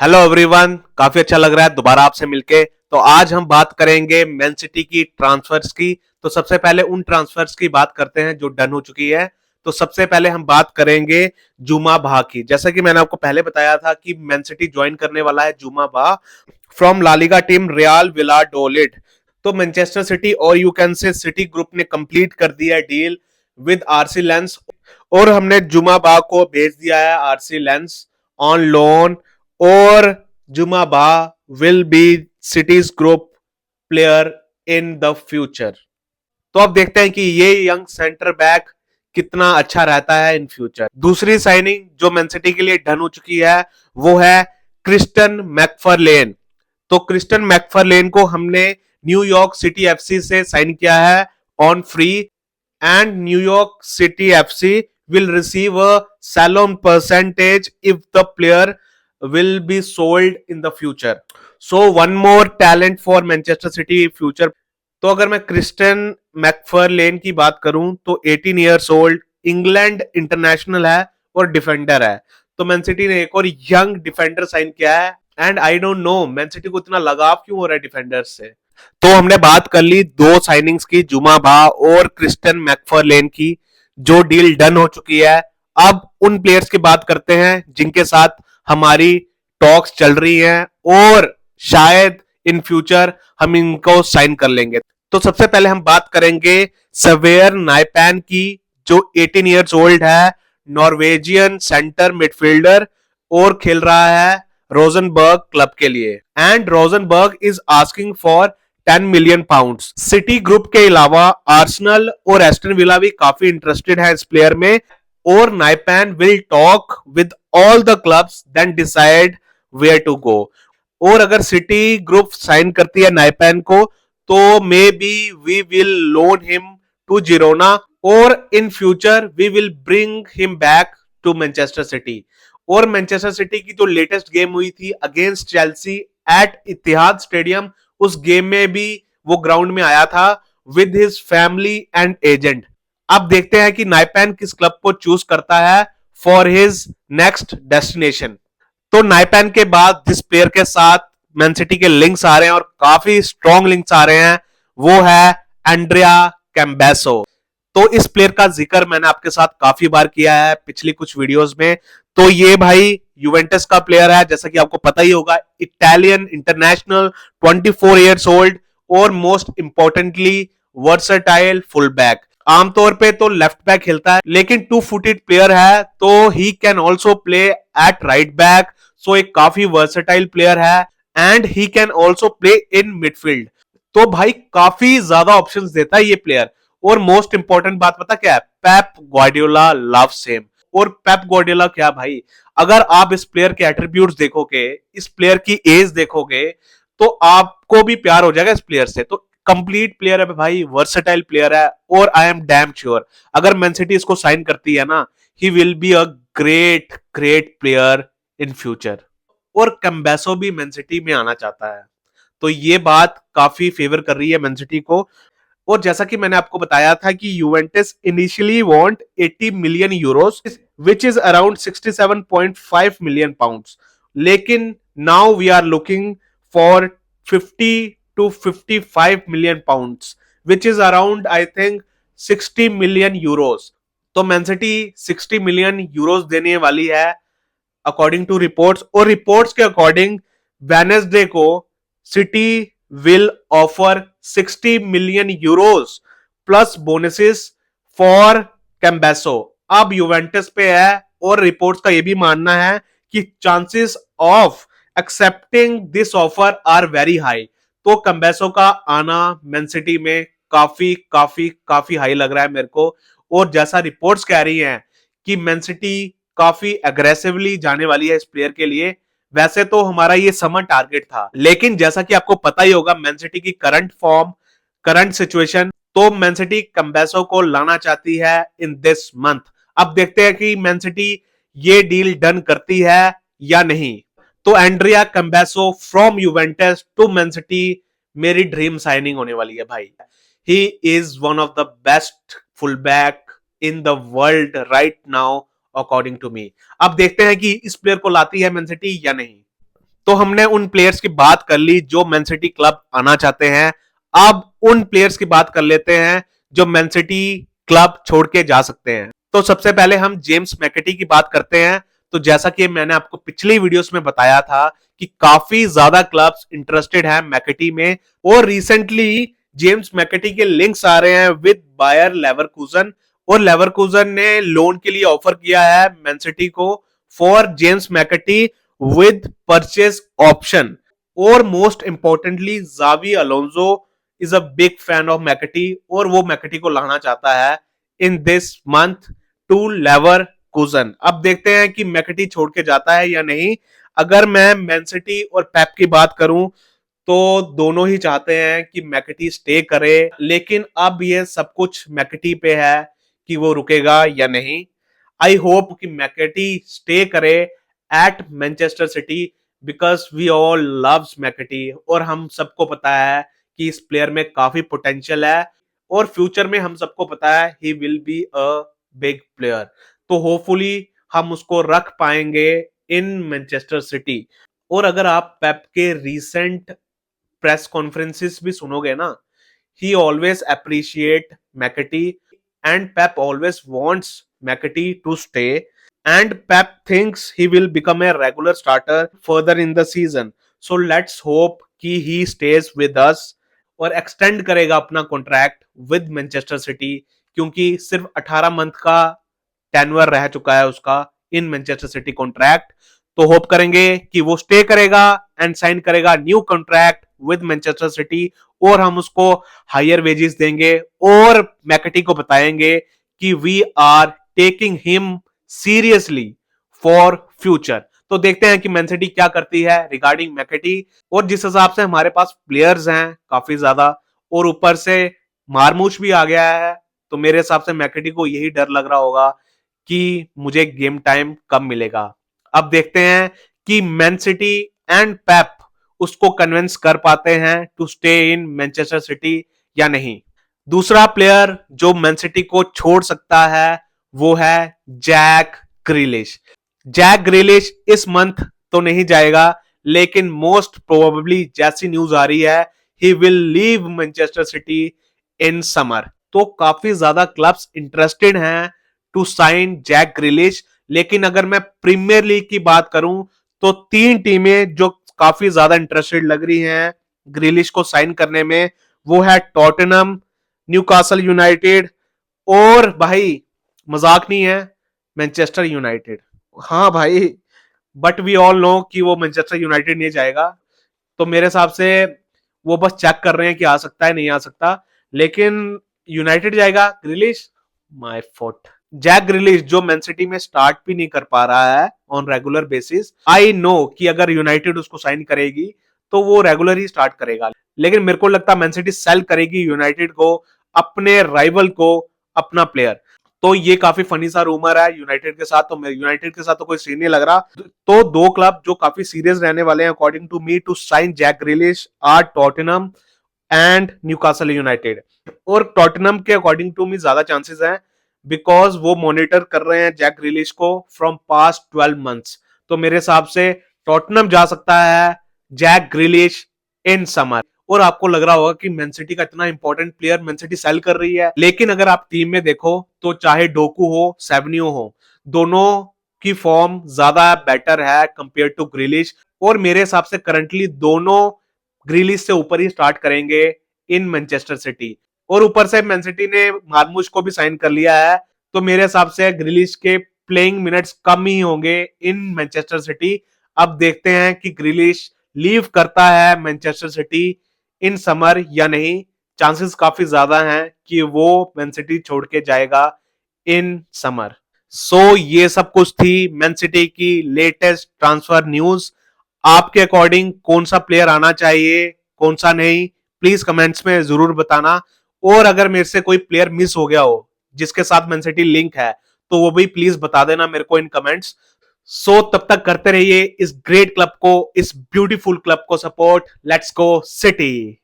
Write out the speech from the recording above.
Hello everyone, काफी अच्छा लग रहा है दोबारा आपसे मिलके। तो आज हम बात करेंगे मैन सिटी की ट्रांसफर्स की। तो सबसे पहले उन ट्रांसफर्स की बात करते हैं जो डन हो चुकी है। तो सबसे पहले हम बात करेंगे जुमा बाह की। जैसा कि मैंने आपको पहले बताया था कि मैन सिटी ज्वाइन करने वाला है जुमा बाह फ्रॉम लालिगा टीम रियल विलाडोलिड। तो मैनचेस्टर सिटी और you can say city group ने कंप्लीट कर दिया डील विद आरसी लेंस, और हमने जुमा बाह को भेज दिया है आरसी लेंस ऑन लोन। और जुमा बाह will be cities group player in the future. तो अब देखते हैं कि ये यंग सेंटर बैक कितना अच्छा रहता है इन फ्यूचर। दूसरी साइनिंग जो मैन सिटी के लिए डन हो चुकी है वो है क्रिस्टन मैकफरलेन। तो क्रिस्टन मैकफरलेन को हमने न्यूयॉर्क सिटी एफसी से साइन किया है on free, and New York city FC will receive a salon percentage if the player will be sold in the future. So one more talent for Manchester City future. तो अगर मैं Kristen मैकफरलेन की बात करूं तो 18 इयर्स ओल्ड, इंग्लैंड इंटरनेशनल है और defender है। तो मैन सिटी ने एक और यंग डिफेंडर साइन किया है, and I don't know man City को इतना लगाव क्यों हो रहा है डिफेंडर से। तो हमने बात कर ली दो साइनिंग्स की, जुमा बाह और क्रिस्टन मैकफरलेन की, जो डील डन हो चुकी है। अब उन प्लेयर्स की बात करते हैं जिनके साथ हमारी टॉक्स चल रही हैं और शायद इन फ्यूचर हम इनको साइन कर लेंगे। तो सबसे पहले हम बात करेंगे सवेयर नाइपैन की, जो 18 इयर्स ओल्ड है, नॉर्वेजियन सेंटर मिडफील्डर और खेल रहा है रोजनबर्ग क्लब के लिए। And Rosenberg is asking for 10 million pounds. City group के अलावा आर्सेनल और एस्टन विला भी काफी इंटरेस्टेड है इस प्लेयर में, और Nypan will talk with all the clubs then decide where to go. और अगर सिटी ग्रुप साइन करती है नाइपैन को तो may be we will loan him to Girona, और in future we will bring him back to Manchester City. और Manchester City की जो लेटेस्ट गेम हुई थी against Chelsea at Etihad stadium, उस गेम में भी वो ग्राउंड में आया था with his family and agent. अब देखते हैं कि नाइपैन किस क्लब को चूज करता है फॉर हिज नेक्स्ट डेस्टिनेशन। तो नाइपैन के बाद जिस प्लेयर के साथ मैन सिटी के लिंक्स आ रहे हैं और काफी स्ट्रॉन्ग लिंक्स आ रहे हैं वो है एंड्रिया कैम्बेसो। तो इस प्लेयर का जिक्र मैंने आपके साथ काफी बार किया है पिछली कुछ वीडियोस में। तो ये भाई यूवेंटस का प्लेयर है, जैसा कि आपको पता ही होगा, इटालियन इंटरनेशनल, 24 इयर्स ओल्ड, और most importantly versatile full back. आमतौर पे तो लेफ्ट बैक खेलता है, लेकिन टू फुटेड प्लेयर है तो ही can also play at right back. So एक काफी वर्सटाइल प्लेयर है, and he can also play in midfield. तो भाई काफी ज्यादा ऑप्शंस देता है ये प्लेयर। और मोस्ट इंपॉर्टेंट बात पता क्या है, पेप ग्वार्डियोला लव्स हिम। और पेप ग्वार्डियोला क्या भाई, अगर आप इस प्लेयर के एट्रीब्यूट्स देखोगे, इस प्लेयर की एज देखोगे, तो आपको भी प्यार हो जाएगा इस प्लेयर से। तो कंप्लीट प्लेयर है भाई, वर्सेटाइल प्लेयर है, और आई एम डैम श्योर अगर मैन सिटी इसको साइन करती है ना, he will be a great great player in future. और कैम्बेसो भी मैन सिटी में आना चाहता है, तो ये बात काफी फेवर कर रही है मैन सिटी को। और जैसा कि मैंने आपको बताया था कि Juventus initially want 80 million euros, which is around 67.5 million pounds, लेकिन now we are looking for 50 to 55 million pounds, which is around I think 60 million euros. तो मैन सिटी 60 मिलियन यूरोस देने वाली है अकॉर्डिंग टू रिपोर्ट्स। और reports के according Wednesday को City will offer 60 million euros plus bonuses for Cambiaso. अब Juventus पे है, और रिपोर्ट्स का यह भी मानना है कि chances of accepting this offer are very high. तो कैम्बेसो का आना मैन सिटी में काफी काफी काफी हाई लग रहा है मेरे को। और जैसा रिपोर्ट्स कह रही हैं कि मैन सिटी काफी एग्रेसिवली जाने वाली है इस प्लेयर के लिए। वैसे तो हमारा ये समर टारगेट था, लेकिन जैसा कि आपको पता ही होगा मैन सिटी की करंट फॉर्म, करंट सिचुएशन, तो मैन सिटी कैम्बेसो को लाना चाहती है इन दिस मंथ। अब देखते हैं कि मैन सिटी ये डील डन करती है या नहीं। तो Andrea Cambiaso from Juventus to Man City मेरी ड्रीम साइनिंग होने वाली है भाई। He is one of the best full back in the world right now according to me. अब देखते हैं कि इस प्लेयर को लाती है मैन सिटी या नहीं। तो हमने उन प्लेयर्स की बात कर ली जो मैन सिटी क्लब आना चाहते हैं। अब उन प्लेयर्स की बात कर लेते हैं जो मैन सिटी क्लब छोड़ के जा सकते हैं। तो सबसे पहले हम जेम्स मैकेटी की बात करते हैं। तो जैसा कि मैंने आपको पिछली वीडियोस में बताया था कि काफी ज्यादा क्लब्स इंटरेस्टेड हैं मैकेटी में, और रिसेंटली जेम्स मैकेटी के लिंक्स आ रहे हैं विद बायर लेवरकूजन, और लेवरकूजन ने लोन के लिए ऑफर किया है मैन सिटी को for James McAtee with purchase option. और मोस्ट इंपॉर्टेंटली जावी Alonso is a big fan of McAtee, और वो मैकेटी को लाना चाहता है in this month to Leverkusen. अब देखते हैं कि मैकेटी छोड़ के जाता है या नहीं। अगर मैं मैन सिटी और पेप की बात करूं तो दोनों ही चाहते हैं कि मैकेटी स्टे करे, लेकिन अब ये सब कुछ मैकेटी पे है कि वो रुकेगा या नहीं। आई होप कि मैकेटी स्टे करे at Manchester City because we all loves McAtee, और हम सबको पता है कि इस प्लेयर में काफी पोटेंशियल है, और फ्यूचर में हम सबको पता है he will be a big player. तो होपफुली हम उसको रख पाएंगे इन मैनचेस्टर सिटी। और अगर आप पेप के रीसेंट प्रेस कॉन्फ्रेंसेस भी सुनोगे ना, he always appreciate McAtee and Pep always wants McAtee to stay, and Pep thinks he will become a regular starter further in the season. So let's hope कि he stays with us और extend करेगा अपना contract with Manchester city, क्योंकि सिर्फ 18 month का tenure रह चुका है उसका इन मैनचेस्टर सिटी कॉन्ट्रैक्ट। तो होप करेंगे कि वो स्टे करेगा एंड साइन करेगा new contract with Manchester City, और हम उसको हायर वेजेस देंगे और मैकेटी को बताएंगे कि we are taking him seriously for future. तो देखते हैं कि मैन सिटी क्या करती है रिगार्डिंग मैकेटी, और जिस हिसाब से हमारे पास प्लेयर्स हैं काफी ज्यादा और ऊपर से मारमूश भी आ गया है, तो मेरे हिसाब से मैकेटी को यही डर लग रहा होगा कि मुझे गेम टाइम कब मिलेगा। अब देखते हैं कि मैन सिटी एंड पेप उसको कन्विंस कर पाते हैं to stay in Manchester City या नहीं। दूसरा प्लेयर जो मैन सिटी को छोड़ सकता है वो है जैक ग्रिलिश। जैक ग्रिलिश इस मंथ तो नहीं जाएगा, लेकिन मोस्ट प्रोबेबली जैसी न्यूज आ रही है he will leave Manchester city in summer. तो काफी ज्यादा क्लब्स इंटरेस्टेड हैं टू साइन जैक ग्रिलिश, लेकिन अगर मैं प्रीमियर लीग की बात करूं तो 3 टीमें जो काफी ज्यादा इंटरेस्टेड लग रही हैं ग्रिलिश को साइन करने में, वो है टॉटनहम, न्यूकासल यूनाइटेड, और भाई मजाक नहीं है, मैनचेस्टर यूनाइटेड। हाँ भाई, बट वी ऑल नो कि वो मैनचेस्टर यूनाइटेड नहीं जाएगा। तो मेरे हिसाब से वो बस चेक कर रहे हैं कि आ सकता है नहीं आ सकता, लेकिन यूनाइटेड जाएगा Grealish. My foot. Jack Grealish जो मैन सिटी में स्टार्ट भी नहीं कर पा रहा है on regular basis, I know कि अगर यूनाइटेड उसको साइन करेगी तो वो रेगुलर ही स्टार्ट करेगा, लेकिन मेरे को लगता है मैन सिटी सेल करेगी यूनाइटेड को, अपने राइवल को, अपना प्लेयर। तो ये काफी फनी सा रूमर है यूनाइटेड के साथ, तो यूनाइटेड के साथ तो कोई सीन नहीं लग रहा। तो 2 क्लब जो काफी सीरियस रहने वाले हैं according to me to sign Jack Grealish are Tottenham and Newcastle United. और टॉटनहम के अकॉर्डिंग टू मी ज्यादा चांसेस हैं बिकॉज वो मॉनिटर कर रहे हैं जैक ग्रिलिश को फ्रॉम पास्ट 12 मंथ्स। तो मेरे हिसाब से टॉटनहम जा सकता है जैक ग्रिलिश इन समर। और आपको लग रहा होगा कि मैन सिटी का इतना important player Man City sale कर रही है, लेकिन अगर आप टीम में देखो तो चाहे डोकू हो सेवनियो हो, दोनों की फॉर्म ज्यादा बेटर है कंपेयर टू ग्रिलिश, और मेरे हिसाब से करंटली दोनों ग्रिलिश से ऊपर ही स्टार्ट करेंगे इन मैनचेस्टर सिटी। और ऊपर से मैन सिटी ने मार्मुश को भी साइन कर लिया है, तो मेरे हिसाब से ग्रिलिश के प्लेइंग मिनट्स कम ही होंगे इन मैनचेस्टर सिटी। अब देखते हैं कि ग्रिलिश लीव करता है मैनचेस्टर सिटी इन समर या नहीं। चांसेस काफी ज्यादा हैं कि वो मैन सिटी छोड़ के जाएगा इन समर। सो ये सब कुछ थी मैन सिटी की लेटेस्ट ट्रांसफर न्यूज। आपके अकॉर्डिंग कौन सा प्लेयर आना चाहिए, कौन सा नहीं, प्लीज कमेंट्स में जरूर बताना। और अगर मेरे से कोई प्लेयर मिस हो गया हो जिसके साथ मैन सिटी लिंक है तो वो भी प्लीज बता देना मेरे को इन कमेंट्स। सो तब तक करते रहिए इस ग्रेट क्लब को, इस ब्यूटीफुल क्लब को सपोर्ट। Let's go city.